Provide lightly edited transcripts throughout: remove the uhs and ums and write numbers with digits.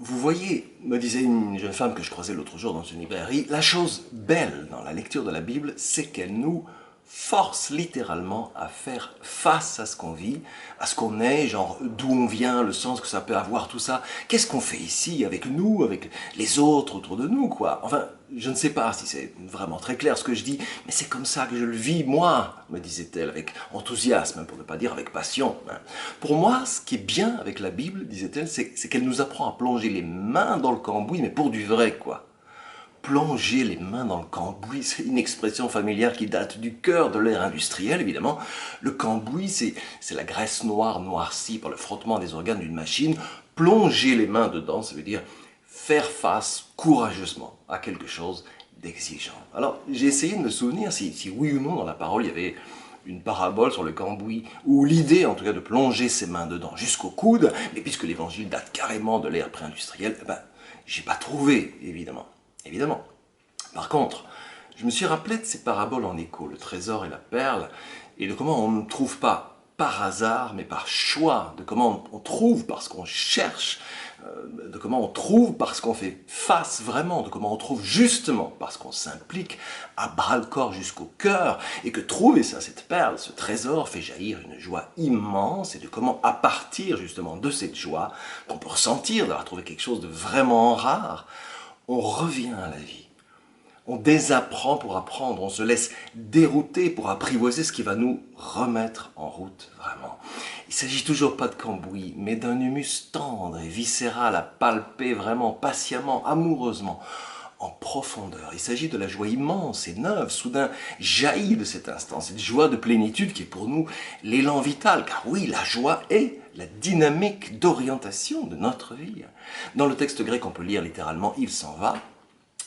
Vous voyez, me disait une jeune femme que je croisais l'autre jour dans une librairie, la chose belle dans la lecture de la Bible, c'est qu'elle nous force littéralement à faire face à ce qu'on vit, à ce qu'on est, genre d'où on vient, le sens que ça peut avoir, tout ça. Qu'est-ce qu'on fait ici avec nous, avec les autres autour de nous, quoi. Enfin, je ne sais pas si c'est vraiment très clair ce que je dis, mais c'est comme ça que je le vis, moi, me disait-elle, avec enthousiasme, pour ne pas dire avec passion. Pour moi, ce qui est bien avec la Bible, disait-elle, c'est qu'elle nous apprend à plonger les mains dans le cambouis, mais pour du vrai, quoi. Plonger les mains dans le cambouis, c'est une expression familière qui date du cœur de l'ère industrielle, évidemment. Le cambouis, c'est la graisse noire noircie par le frottement des organes d'une machine. Plonger les mains dedans, ça veut dire faire face courageusement à quelque chose d'exigeant. Alors, j'ai essayé de me souvenir si oui ou non dans la parole il y avait une parabole sur le cambouis, ou l'idée en tout cas de plonger ses mains dedans jusqu'au coude, mais puisque l'évangile date carrément de l'ère pré-industrielle, j'ai pas trouvé, évidemment. Évidemment. Par contre, je me suis rappelé de ces paraboles en écho, le trésor et la perle, et de comment on ne trouve pas par hasard, mais par choix, de comment on trouve parce qu'on cherche, de comment on trouve parce qu'on fait face vraiment, de comment on trouve justement parce qu'on s'implique à bras-le-corps jusqu'au cœur, et que trouver ça, cette perle, ce trésor, fait jaillir une joie immense, et de comment à partir justement de cette joie, qu'on peut ressentir d'avoir trouvé quelque chose de vraiment rare, on revient à la vie. On désapprend pour apprendre, on se laisse dérouter pour apprivoiser ce qui va nous remettre en route vraiment. Il ne s'agit toujours pas de cambouis, mais d'un humus tendre et viscéral à palper vraiment patiemment, amoureusement, en profondeur. Il s'agit de la joie immense et neuve, soudain jaillie de cet instant, cette joie de plénitude qui est pour nous l'élan vital, car oui, la joie est la dynamique d'orientation de notre vie. Dans le texte grec, on peut lire littéralement « il s'en va ».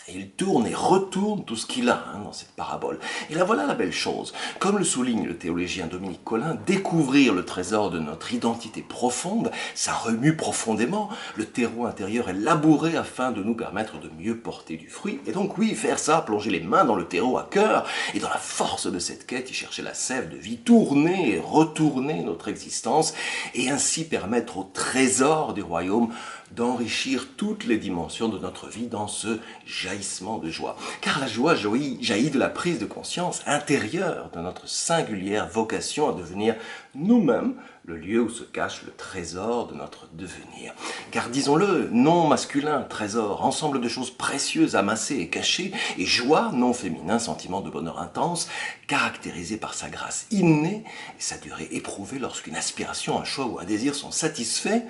Et il tourne et retourne tout ce qu'il a dans cette parabole. Et là voilà la belle chose. Comme le souligne le théologien Dominique Collin, découvrir le trésor de notre identité profonde, ça remue profondément. Le terreau intérieur est labouré afin de nous permettre de mieux porter du fruit. Et donc oui, faire ça, plonger les mains dans le terreau à cœur, et dans la force de cette quête, y chercher la sève de vie, tourner et retourner notre existence, et ainsi permettre au trésor du royaume d'enrichir toutes les dimensions de notre vie dans ce jaillissement de joie. Car la joie jaillit de la prise de conscience intérieure de notre singulière vocation à devenir nous-mêmes le lieu où se cache le trésor de notre devenir. Car disons-le, nom masculin, trésor, ensemble de choses précieuses amassées et cachées, et joie, nom féminin, sentiment de bonheur intense, caractérisé par sa grâce innée et sa durée éprouvée lorsqu'une aspiration, un choix ou un désir sont satisfaits,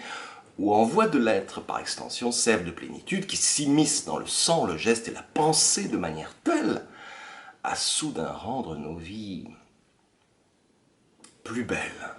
ou en voie de l'être, par extension, sève de plénitude, qui s'immisce dans le sang, le geste et la pensée de manière telle à soudain rendre nos vies plus belles.